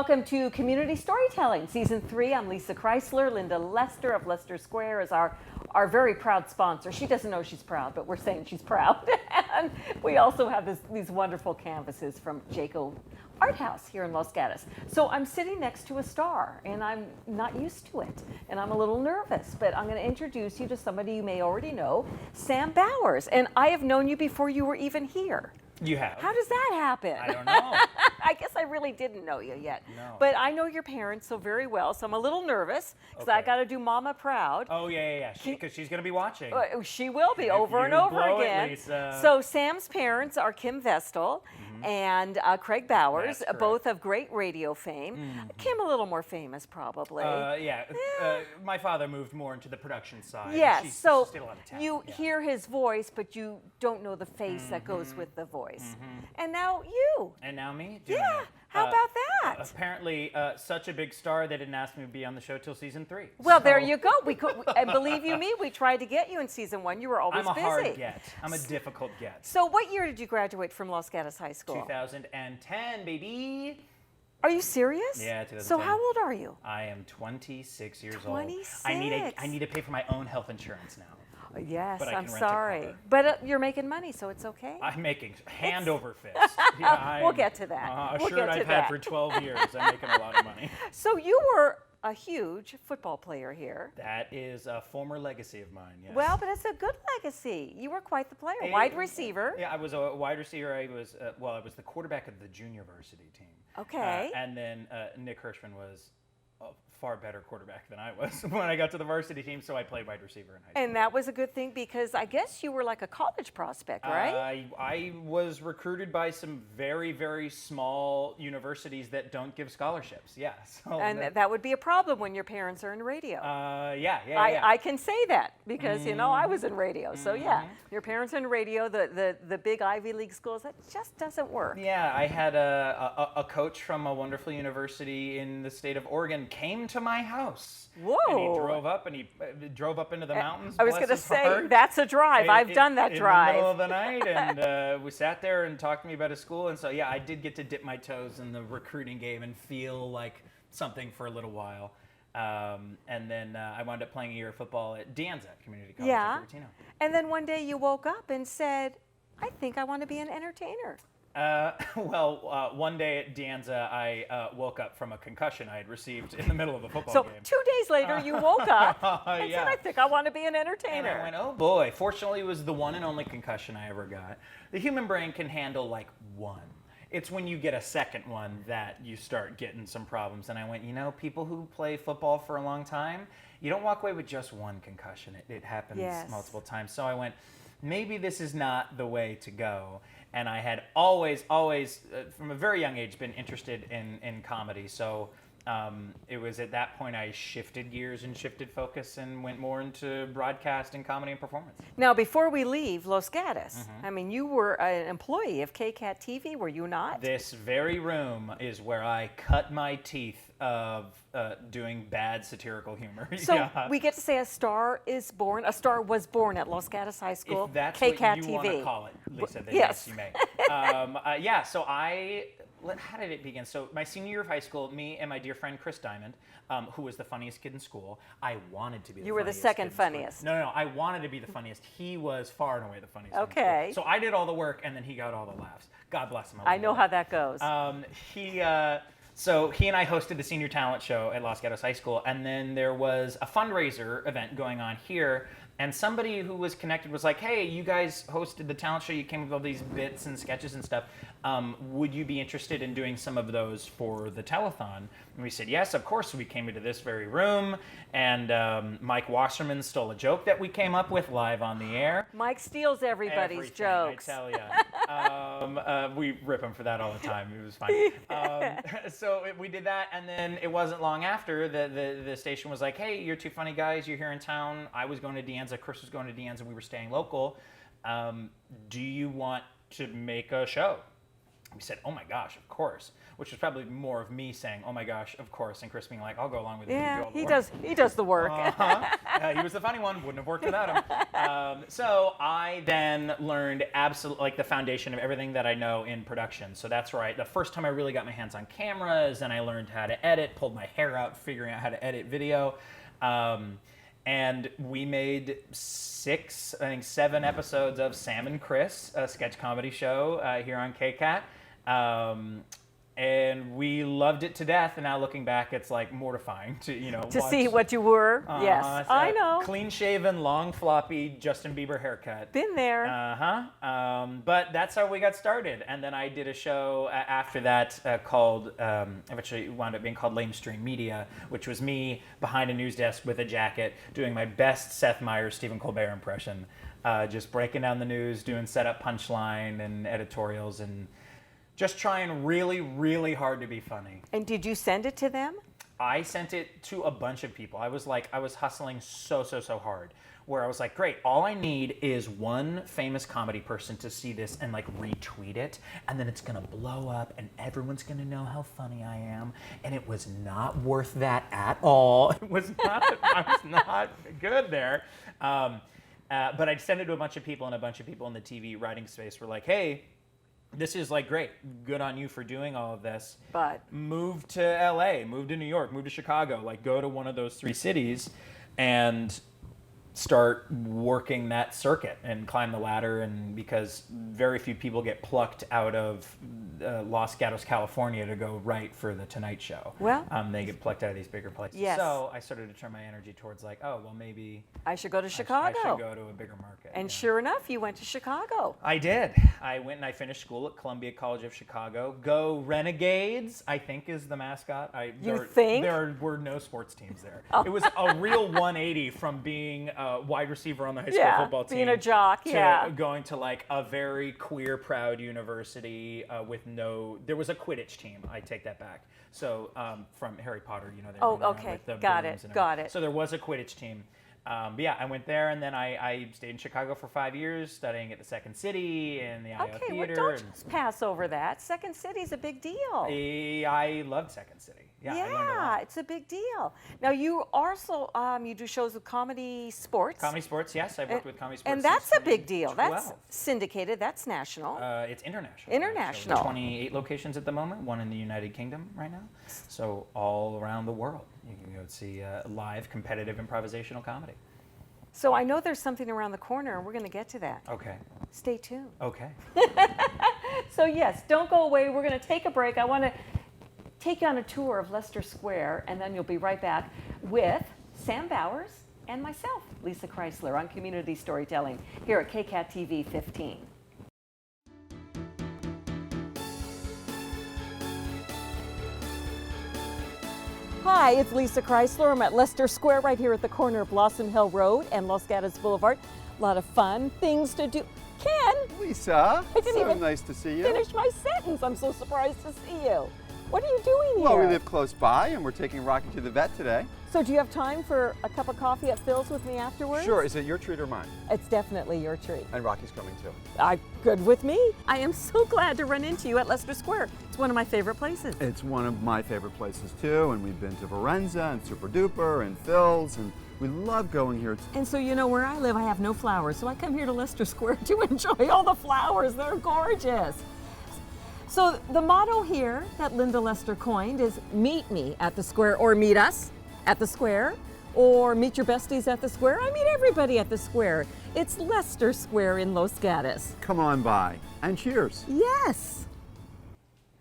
Welcome to Community Storytelling, Season 3. I'm Lissa Kreisler. Linda Leicester of Leicester Square is our very proud sponsor. She doesn't know she's proud, but we're saying she's proud. And we also have these wonderful canvases from Jaco Art House here in Los Gatos. So I'm sitting next to a star, and I'm not used to it, and I'm a little nervous, but I'm going to introduce you to somebody you may already know, Sam Bowers. And I have known you before you were even here. You have. How does that happen? I don't know. I guess I really didn't know you yet. No. But I know your parents so very well, so I'm a little nervous because I got to do Mama proud. Oh, yeah. Because she's going to be watching. She will be over and over again. Lisa. So Sam's parents are Kim Vestal and Craig Bowers, both of great radio fame. Kim a little more famous, probably. My father moved more into the production side. Yes, She's so still out of town. you hear his voice, but you don't know the face that goes with the voice. And now you. And now me? Yeah, how about that? Apparently, such a big star they didn't ask me to be on the show till season 3. Well, there you go. And believe you me, we tried to get you in season 1. You were always busy. I'm a hard get. I'm a difficult get. So what year did you graduate from Los Gatos High School? 2010, baby. Are you serious? Yeah, 2010. So how old are you? I am 26 years 26. old. I need to pay for my own health insurance now. Yes, but I'm sorry. But you're making money, so it's okay. I'm making hand over fist. Yeah, we'll get to that. A shirt I've had for 12 years. I'm making a lot of money. So you were a huge football player here. That is a former legacy of mine, yes. Well, but it's a good legacy. You were quite the player. Wide receiver. Yeah, I was a wide receiver. I was the quarterback of the junior varsity team. Okay. And then Nick Hirschman was a far better quarterback than I was when I got to the varsity team, so I played wide receiver in high school. And that was a good thing because I guess you were like a college prospect, right? I was recruited by some very, very small universities that don't give scholarships. Yeah. So and that would be a problem when your parents are in radio. Yeah. I can say that because, I was in radio. So, yeah, your parents are in radio, the big Ivy League schools, that just doesn't work. Yeah, I had a coach from a wonderful university in the state of Oregon came to my house. Whoa. And he drove up into the mountains. I was going to say, that's a drive. I've done that drive. In the middle of the night, and we sat there and talked to me about his school. And so, yeah, I did get to dip my toes in the recruiting game and feel like something for a little while. And then I wound up playing a year of football at De Anza Community College in Cupertino. And then one day you woke up and said, I think I want to be an entertainer. One day at De Anza, I woke up from a concussion I had received in the middle of a football game. So 2 days later, you woke up and said, I think I want to be an entertainer. And I went, oh boy. Fortunately, it was the one and only concussion I ever got. The human brain can handle like one. It's when you get a second one that you start getting some problems. And I went, people who play football for a long time, you don't walk away with just one concussion. It happens multiple times. So I went, maybe this is not the way to go. And I had always, from a very young age, been interested in comedy. So it was at that point I shifted gears and shifted focus and went more into broadcast and comedy and performance. Now, before we leave Los Gatos, I mean, you were an employee of KCAT TV, were you not? This very room is where I cut my teeth of doing bad satirical humor. So we get to say a star was born at Los Gatos High School, if that's KCAT what you TV. want to call it, Lisa, then yes, you may. So how did it begin? So my senior year of high school, me and my dear friend Chris Diamond, who was the funniest kid in school, I wanted to be the funniest. You were the second funniest. No, I wanted to be the funniest. He was far and away the funniest. Okay. So I did all the work, and then he got all the laughs. God bless him. I know how that goes. So he and I hosted the senior talent show at Los Gatos High School, and then there was a fundraiser event going on here, and somebody who was connected was like, hey, you guys hosted the talent show, you came up with all these bits and sketches and stuff. Would you be interested in doing some of those for the telethon? And we said, yes, of course. So we came into this very room, and Mike Wasserman stole a joke that we came up with live on the air. Mike steals everybody's jokes. I tell you. We rip him for that all the time. It was fine. So we did that, and then it wasn't long after the station was like, hey, you're two funny guys. You're here in town. I was going to De Anza. Chris was going to De Anza. We were staying local. Do you want to make a show? He said, "Oh my gosh, of course," which was probably more of me saying, "Oh my gosh, of course," and Chris being like, "I'll go along with it." Yeah, he does the work. He was the funny one. Wouldn't have worked without him. So I then learned absolutely like the foundation of everything that I know in production. So that's right. The first time I really got my hands on cameras, and I learned how to edit, pulled my hair out, figuring out how to edit video. And we made 7 episodes of Sam and Chris, a sketch comedy show here on KCAT. And we loved it to death. And now looking back, it's like mortifying to, To watch. see what you were. Yes, I know. Clean shaven, long, floppy Justin Bieber haircut. Been there. But that's how we got started. And then I did a show after that called, eventually wound up being called Lamestream Media, which was me behind a news desk with a jacket doing my best Seth Meyers, Stephen Colbert impression. Just breaking down the news, doing setup, punchline, and editorials, and just trying really, really hard to be funny. And did you send it to them? I sent it to a bunch of people. I was hustling so hard, where I was like, great, all I need is one famous comedy person to see this and like retweet it, and then it's gonna blow up and everyone's gonna know how funny I am. And it was not worth that at all. It was not, I was not good there. But I'd send it to a bunch of people, and a bunch of people in the TV writing space were like, hey, this is like great. Good on you for doing all of this. But move to LA, move to New York, move to Chicago, like go to one of those 3 cities and start working that circuit and climb the ladder. And because very few people get plucked out of Los Gatos, California to go write for the Tonight Show. Well, they get plucked out of these bigger places. Yes. So I started to turn my energy towards like, oh, well, maybe I should go to Chicago. I should go to a bigger market. And sure enough, you went to Chicago. I did. I went and I finished school at Columbia College of Chicago. Go Renegades, I think is the mascot. Think? There were no sports teams there. Oh. It was a real 180 from being a wide receiver on the high school football team. Being a jock, to going to like a very queer, proud university with there was a Quidditch team. I take that back. So from Harry Potter, they Oh, run around okay. with the Got brooms it. and Got everything. it. So there was a Quidditch team. But yeah, I went there, and then I stayed in Chicago for 5 years, studying at the Second City and the IO Okay, well, Theater. don't just pass over that. Second City's a big deal. I loved Second City. Yeah, I learned a lot. It's a big deal. Now, you also, you do shows with Comedy Sports. Comedy Sports, yes. I've worked with Comedy Sports. And that's since a big deal. 2012. That's syndicated. That's national. It's international. International. So 28 locations at the moment, 1 in the United Kingdom right now. So all around the world, you can go see live competitive improvisational comedy. So I know there's something around the corner, and we're going to get to that. Okay. Stay tuned. Okay. So yes, don't go away. We're going to take a break. I want to take you on a tour of Leicester Square, and then you'll be right back with Sam Bowers and myself, Lissa Kreisler, on Community Storytelling here at KCAT TV 15. Hi, it's Lissa Kreisler. I'm at Leicester Square right here at the corner of Blossom Hill Road and Los Gatos Boulevard. A lot of fun things to do. Ken! Lisa, I didn't even nice to see you. finish my sentence. I'm so surprised to see you. What are you doing here? Well, we live close by, and we're taking Rocky to the vet today. So do you have time for a cup of coffee at Phil's with me afterwards? Sure. Is it your treat or mine? It's definitely your treat. And Rocky's coming too. Good with me. I am so glad to run into you at Leicester Square. It's one of my favorite places. It's one of my favorite places too, and we've been to Varenza and Super Duper and Phil's, and we love going here. And so where I live, I have no flowers, so I come here to Leicester Square to enjoy all the flowers. They're gorgeous. So the motto here that Linda Lester coined is meet me at the square, or meet us at the square, or meet your besties at the square. I meet everybody at the square. It's Leicester Square in Los Gatos. Come on by, and cheers. Yes.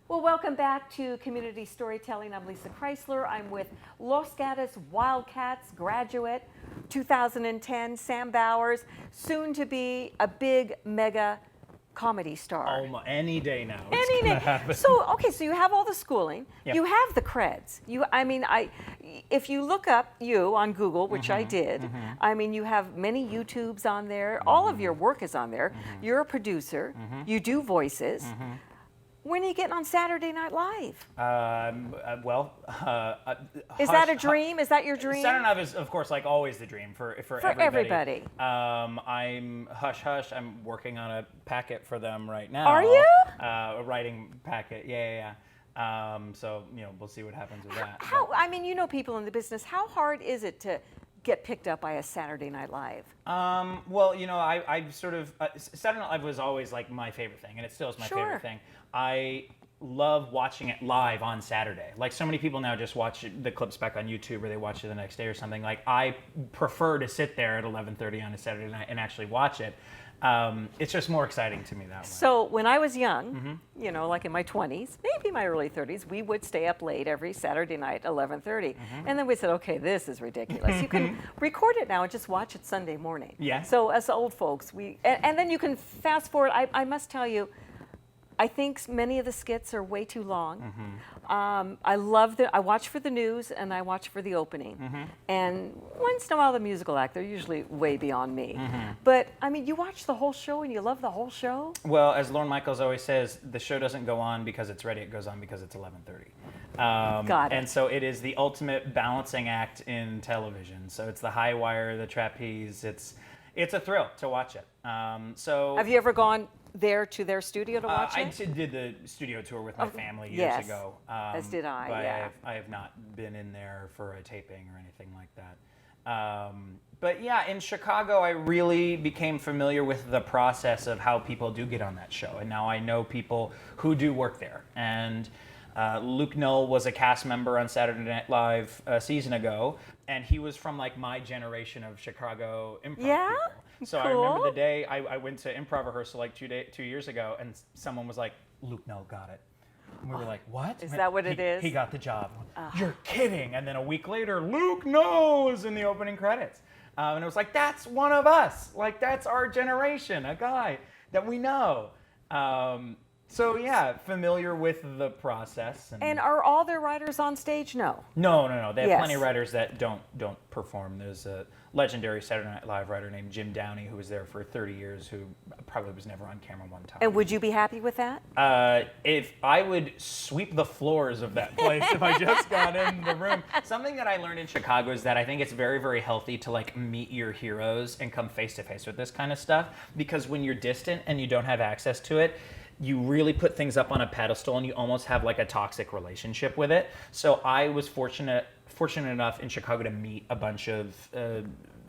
Well, welcome back to Community Storytelling. I'm Lissa Kreisler. I'm with Los Gatos Wildcats graduate, 2010, Sam Bowers, soon to be a big mega comedy star. Any day now. Any day. So you have all the schooling. Yep. You have the creds. If you look up you on Google, which I did, you have many YouTubes on there. All of your work is on there. You're a producer. You do voices. When are you getting on Saturday Night Live? Is Hush- that a dream? Is that your dream? Saturday Night Live is, of course, like always the dream for everybody. I'm Hush Hush. I'm working on a packet for them right now. Are you? A writing packet. Yeah. So we'll see what happens with that. How? I mean, you know people in the business. How hard is it to get picked up by a Saturday Night Live? Well, I sort of Saturday Night Live was always like my favorite thing, and it still is my favorite thing. I love watching it live on Saturday. Like so many people now just watch the clips back on YouTube, or they watch it the next day or something. Like I prefer to sit there at 11:30 on a Saturday night and actually watch it. It's just more exciting to me that way. So when I was young, like in my 20s, maybe my early 30s, we would stay up late every Saturday night, 11:30. And then we said, okay, this is ridiculous. You can record it now and just watch it Sunday morning. Yeah. So as old folks, and then you can fast forward. I must tell you, I think many of the skits are way too long. I watch for the news and I watch for the opening. And once in a while the musical act, they're usually way beyond me. But I mean, you watch the whole show and you love the whole show? Well, as Lorne Michaels always says, the show doesn't go on because it's ready, it goes on because it's 11:30. Got it. And so it is the ultimate balancing act in television. So it's the high wire, the trapeze, it's a thrill to watch it. Have you ever gone there to their studio to watch I it? did the studio tour with my family years ago. As did I, but yeah. I have not been in there for a taping or anything like that. But yeah, in Chicago, I really became familiar with the process of how people do get on that show. And now I know people who do work there. And Luke Null was a cast member on Saturday Night Live a season ago, and he was from like my generation of Chicago improv people. So I remember the day I went to improv rehearsal like 2 years ago, and someone was like, Luke Null got it. And we were like, what? Is that what it is? He got the job. You're kidding. And then a week later, Luke Null is in the opening credits. And it was like, that's one of us. Like, that's our generation, a guy that we know. So yeah, familiar with the process. And are all their writers on stage? No. No. They have plenty of writers that don't perform. There's a legendary Saturday Night Live writer named Jim Downey who was there for 30 years, who probably was never on camera one time. And would you be happy with that? If I would sweep the floors of that place if I just got in the room. Something that I learned in Chicago is that I think it's very, very healthy to like meet your heroes and come face to face with this kind of stuff, because when you're distant and you don't have access to it, you really put things up on a pedestal and you almost have like a toxic relationship with it. So I was fortunate enough in Chicago to meet a bunch of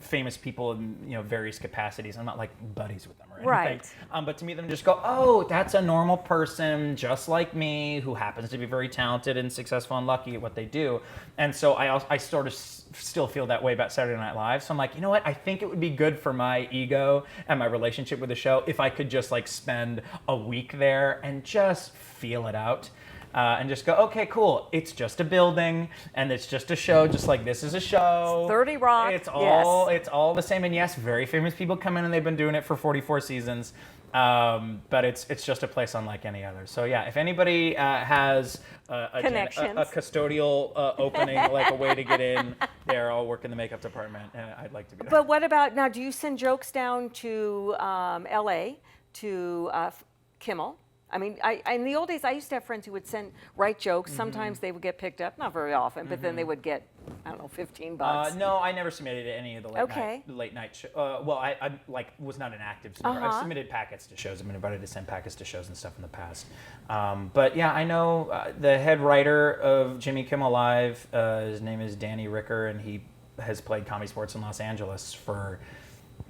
famous people in various capacities. I'm not like buddies with them or anything. Right. But to meet them, just go, oh, that's a normal person just like me who happens to be very talented and successful and lucky at what they do. And so I sort of still feel that way about Saturday Night Live. So I'm like, you know what? I think it would be good for my ego and my relationship with the show if I could just like spend a week there and just feel it out. And just go, okay, cool. It's just a building, and it's just a show, just like this is a show. 30 Rock. It's all the same. And yes, very famous people come in, and they've been doing it for 44 seasons. But it's just a place unlike any other. So yeah, if anybody has a custodial opening, like a way to get in there, I'll work in the makeup department. I'd like to be there. But what about now? Do you send jokes down to L.A. to Kimmel? I mean, in the old days, I used to have friends who would write jokes. Sometimes they would get picked up, not very often, but then they would get, I don't know, $15. No, I never submitted to any of the late night shows. Well, I was not an active submitter. I've submitted packets to shows. I've been invited to send packets to shows and stuff in the past. But yeah, I know the head writer of Jimmy Kimmel Live. His name is Danny Ricker, and he has played Comedy Sports in Los Angeles for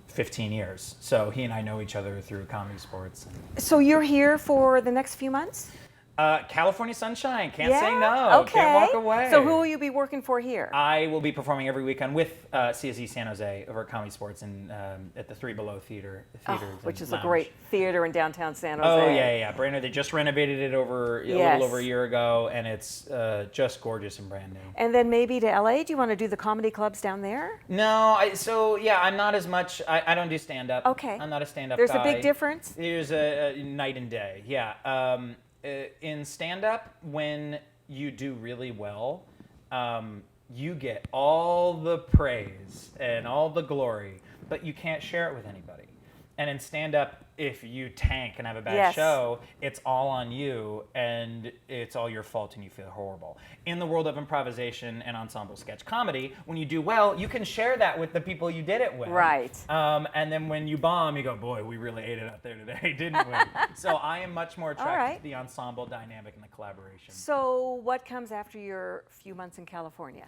15 years. So he and I know each other through Comedy Sports. So you're here for the next few months? California sunshine. Can't say no. Okay. Can't walk away. So who will you be working for here? I will be performing every weekend with CSE San Jose over at Comedy Sports and at the Three Below Theater which is Lounge. a great theater in downtown San Jose. Oh yeah. Brand new. They just renovated it a little over a year ago, and it's just gorgeous and brand new. And then maybe to LA. Do you want to do the comedy clubs down there? No. I'm not as much. I don't do stand up. Okay. I'm not a stand up There's guy. a big difference? There's a night and day. Yeah. In stand-up, when you do really well, you get all the praise and all the glory, but you can't share it with anybody. And in stand-up, if you tank and have a bad Yes. show, it's all on you, and it's all your fault, and you feel horrible. In the world of improvisation and ensemble sketch comedy, when you do well, you can share that with the people you did it with. Right. And then when you bomb, you go, boy, we really ate it out there today, didn't we? So I am much more attracted right. to the ensemble dynamic and the collaboration. So what comes after your few months in California?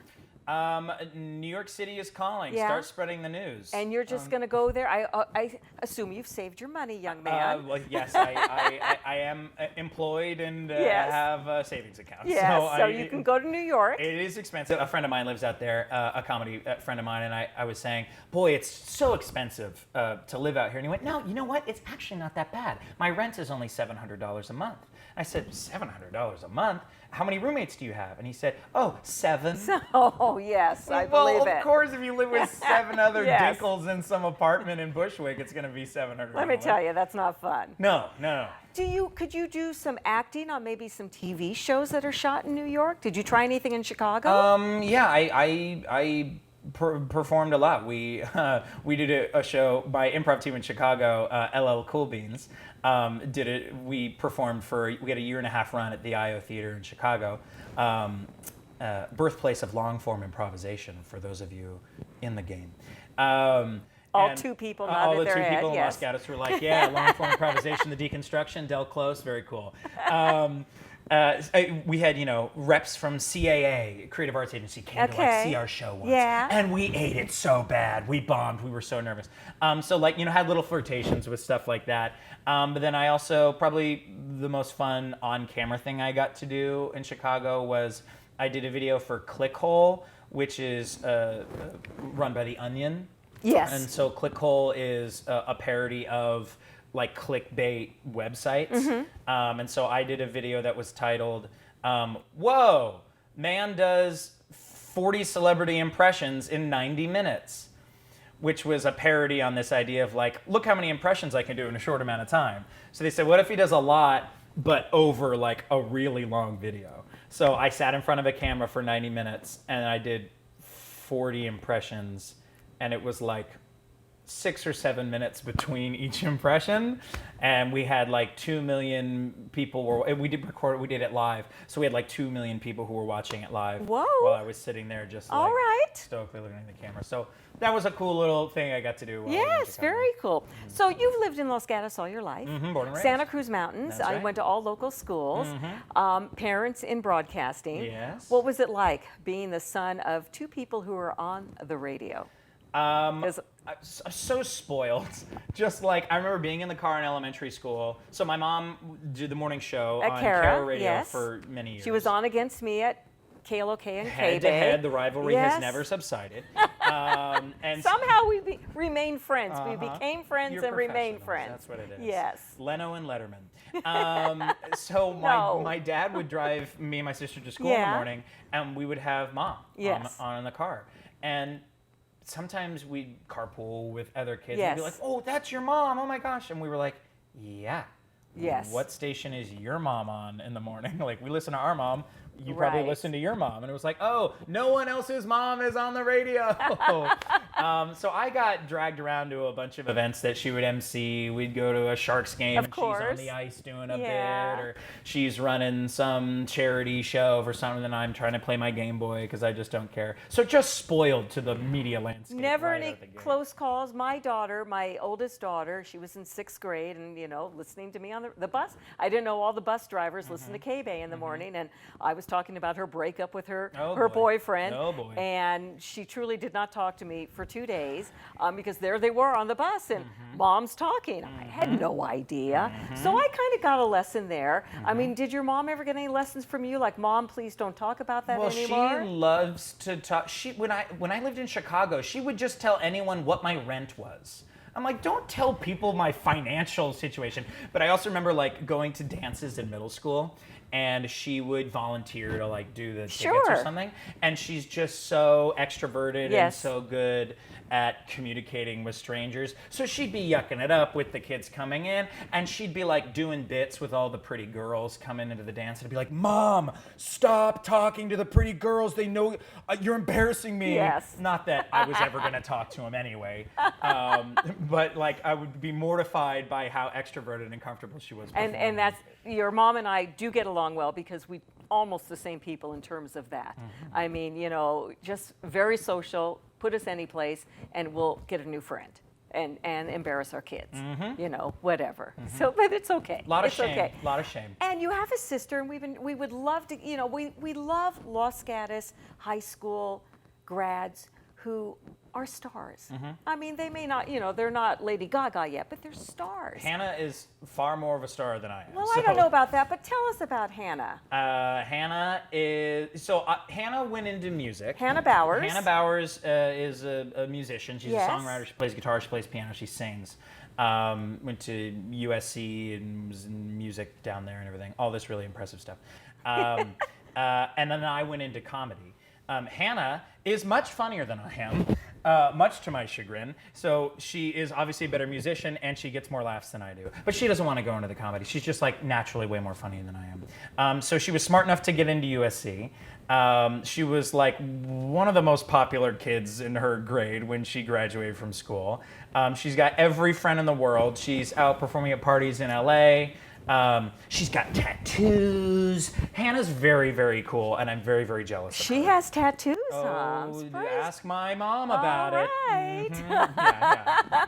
New York City is calling. Yeah. Start spreading the news. And you're just going to go there? I assume you've saved your money, young man. Well, yes, I am employed and Yes. have a savings account. Yes, so you can go to New York. It is expensive. A friend of mine lives out there, a comedy friend of mine, and I was saying, boy, it's so expensive to live out here. And he went, no, you know what? It's actually not that bad. My rent is only $700 a month. I said, $700 a month? How many roommates do you have? And he said, oh, 7. Oh, yes, I believe Well, it. of course, if you live with 7 other Yes. dinkles in some apartment in Bushwick, it's going to be $700. Let me tell you, that's not fun. No. Could you do some acting on maybe some TV shows that are shot in New York? Did you try anything in Chicago? Yeah, I performed a lot. We did a show by improv team in Chicago, LL Cool Beans. We performed we had a 1.5-year run at the IO Theater in Chicago, birthplace of long form improvisation for those of you in the game. All two people nodded all the their two head, people in yes. Los Gatos were like, yeah, long form improvisation, the deconstruction, Del Close, very cool. We had, reps from CAA, Creative Arts Agency, came to see our show once. Yeah. And we ate it so bad. We bombed. We were so nervous. Had little flirtations with stuff like that. But then I also, probably the most fun on-camera thing I got to do in Chicago was I did a video for Clickhole, which is run by The Onion. Yes. And so Clickhole is a parody of like clickbait websites. And so I did a video that was titled, Whoa, man does 40 celebrity impressions in 90 minutes, which was a parody on this idea of like, look how many impressions I can do in a short amount of time. So they said, what if he does a lot, but over like a really long video? So I sat in front of a camera for 90 minutes and I did 40 impressions, and it was like 6 or 7 minutes between each impression, and we had like 2 million people we did it live, so we had like 2 million people who were watching it live. Whoa. While I was sitting there just All right. stoically looking at the camera. So that was a cool little thing I got to do. While I was in Yes, Chicago. very cool. So you've lived in Los Gatos all your life. Born and raised. Santa Cruz Mountains. That's I right. went to all local schools. Parents in broadcasting. Yes. What was it like being the son of two people who were on the radio? I'm so spoiled. Just like, I remember being in the car in elementary school. So my mom did the morning show At on Cara, Cara Radio yes. for many years. She was on against me at KLOK and Head K-Bay. to head, the rivalry Yes. has never subsided. And Somehow we remained friends. We Uh-huh. became friends You're and remained professionals, friends. That's what it is. Yes. Leno and Letterman. So No. my dad would drive me and my sister to school in the Yeah. morning, and we would have mom Yes. on in the car. And sometimes we'd carpool with other kids. Yes. And be like, oh, that's your mom. Oh my gosh. And we were like, yeah. Yes. What station is your mom on in the morning? Like, we listen to our mom. You probably Right. listen to your mom. And it was like, oh, no one else's mom is on the radio. So I got dragged around to a bunch of events that she would MC. We'd go to a Sharks game Of and she's on course. the ice doing a Yeah. bit. Or she's running some charity show for something and I'm trying to play my Game Boy because I just don't care. So just spoiled to the media landscape. Never right any out the gate. close calls. My daughter, my oldest daughter, she was in 6th grade and, listening to me on the bus. I didn't know all the bus drivers listen to K-Bay in the morning, and I was talking about her breakup with her Oh, boy. boyfriend. Oh, boy. And she truly did not talk to me for 2 days because there they were on the bus and mom's talking. I had no idea. So I kind of got a lesson there. I mean, did your mom ever get any lessons from you? Like, Mom, please don't talk about that Well, anymore? she loves to talk. When I lived in Chicago, she would just tell anyone what my rent was. I'm like, don't tell people my financial situation. But I also remember like going to dances in middle school, and she would volunteer to like do the tickets or Sure. something. And she's just so extroverted and Yes. so good at communicating with strangers. So she'd be yucking it up with the kids coming in, and she'd be like doing bits with all the pretty girls coming into the dance, and I'd be like, Mom, stop talking to the pretty girls. They know you're embarrassing me. Yes. Not that I was ever going to talk to them anyway, but like I would be mortified by how extroverted and comfortable she was. And that's, your mom and I do get along well because we almost the same people in terms of that. I mean, you know, just very social, put us any place and we'll get a new friend and embarrass our kids, you know, whatever. So, but it's okay. A lot of It's shame, okay. a lot of shame. And you have a sister, and we would love to, you know, we love Los Gatos high school grads who are stars. I mean, they may not, you know, they're not Lady Gaga yet, but they're stars. Hannah is far more of a star than I am. Well, I don't know about that, but tell us about Hannah. Hannah Hannah went into music. Hannah Bowers. Hannah Bowers is a musician. She's Yes. a songwriter. She plays guitar. She plays piano. She sings. Went to USC and was in music down there and everything. All this really impressive stuff. And then I went into comedy. Hannah is much funnier than I am, much to my chagrin. So she is obviously a better musician, and she gets more laughs than I do. But she doesn't want to go into the comedy. She's just like naturally way more funny than I am. So she was smart enough to get into USC. She was like one of the most popular kids in her grade when she graduated from school. She's got every friend in the world. She's out performing at parties in LA. She's got tattoos. Hannah's very, very cool, and I'm very, very jealous of her. She has tattoos. Ask my mom about it. Right. Yeah.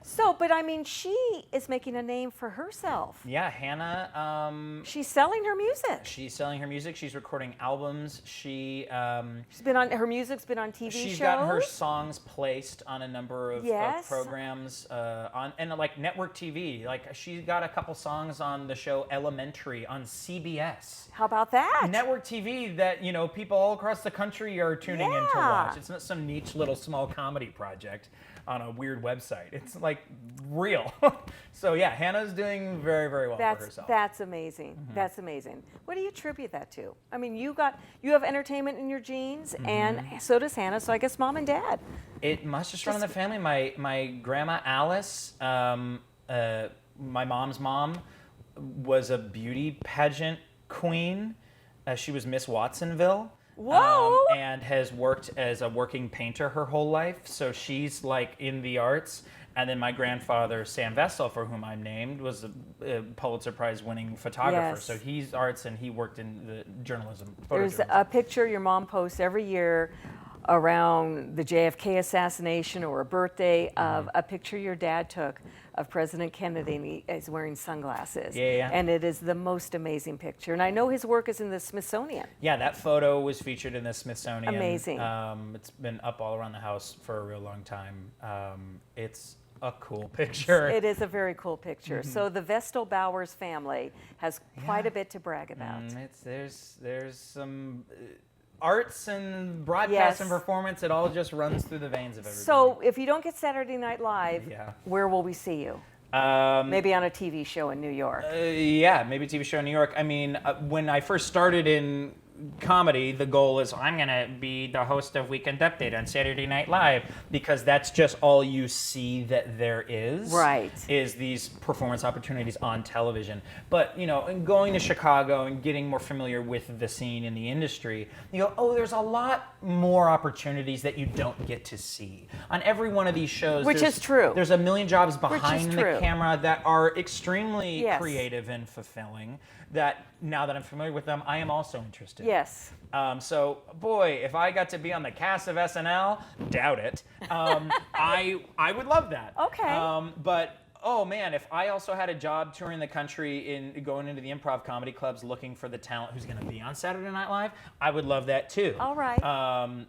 So, but I mean, she is making a name for herself. Yeah, Hannah. She's selling her music. She's selling her music. She's recording albums. She's been on, her music's been on TV shows. She's gotten her songs placed on a number of programs and like network TV. Like she got a couple songs on the show Elementary on CBS. How about that? Network TV that, you know, people all across the country are tuning in to watch. It's not some niche little small comedy project on a weird website. It's like real. So yeah, Hannah's doing very, very well for herself. That's amazing. That's amazing. What do you attribute that to? I mean, you have entertainment in your genes, and so does Hannah. So I guess mom and dad. It must just run in the family. My grandma Alice, my mom's mom, was a beauty pageant queen. She was Miss Watsonville. Whoa! And has worked as a working painter her whole life. So she's like in the arts. And then my grandfather, Sam Vessel, for whom I'm named, was a Pulitzer Prize winning photographer. Yes. So he's arts, and he worked in the journalism. There's a picture your mom posts every year around the JFK assassination or a birthday of a picture your dad took of President Kennedy, and he is wearing sunglasses. Yeah. And it is the most amazing picture. And I know his work is in the Smithsonian. Yeah, that photo was featured in the Smithsonian. Amazing. It's been up all around the house for a real long time. It's a cool picture. It is a very cool picture. So the Vestal Bowers family has quite a bit to brag about. There's some arts and broadcast and performance. It all just runs through the veins of everybody. So if you don't get Saturday Night Live, where will we see you? Maybe on a TV show in New York. Yeah, maybe a TV show in New York. I mean, when I first started in comedy, the goal is I'm going to be the host of Weekend Update on Saturday Night Live, because that's just all you see that there is. Right. Is these performance opportunities on television. But, you know, going to Chicago and getting more familiar with the scene in the industry, you go, oh, there's a lot more opportunities that you don't get to see. On every one of these shows, Which is true. There's a million jobs behind the camera that are extremely Yes. creative and fulfilling, that now that I'm familiar with them, I am also interested. Yes. So, boy, if I got to be on the cast of SNL, doubt it. I would love that. Okay. But oh man, if I also had a job touring the country in going into the improv comedy clubs looking for the talent who's going to be on Saturday Night Live, I would love that too. All right.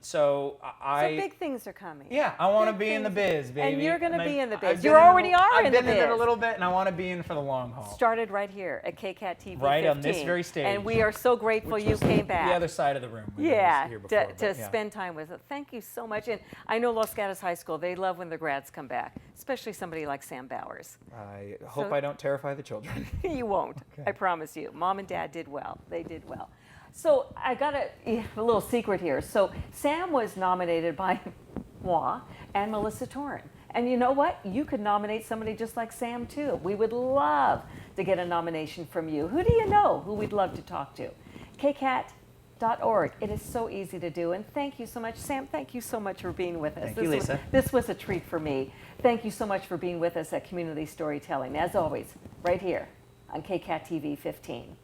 So big things are coming. Yeah, I want to be in the biz, baby. And you're going to be in the biz. I've You been already are in the biz. I've been in it a little bit, and I want to be in for the long haul. Started right here at KCAT TV. Right 15. on this very stage. And we are so grateful you came back. The other side of the room. To spend time with us. Thank you so much. And I know Los Gatos High School, they love when the grads come back, especially somebody like Sam Bowers. I hope I don't terrify the children. You won't. Okay. I promise you. Mom and Dad did well. They did well. So I got a little secret here. So Sam was nominated by moi, and Melissa Torrin. And you know what? You could nominate somebody just like Sam, too. We would love to get a nomination from you. Who do you know who we'd love to talk to? KCAT.org. It is so easy to do. And thank you so much. Sam, thank you so much for being with us. Thank you, Lisa. This was a treat for me. Thank you so much for being with us at Community Storytelling. As always, right here on KCAT TV 15.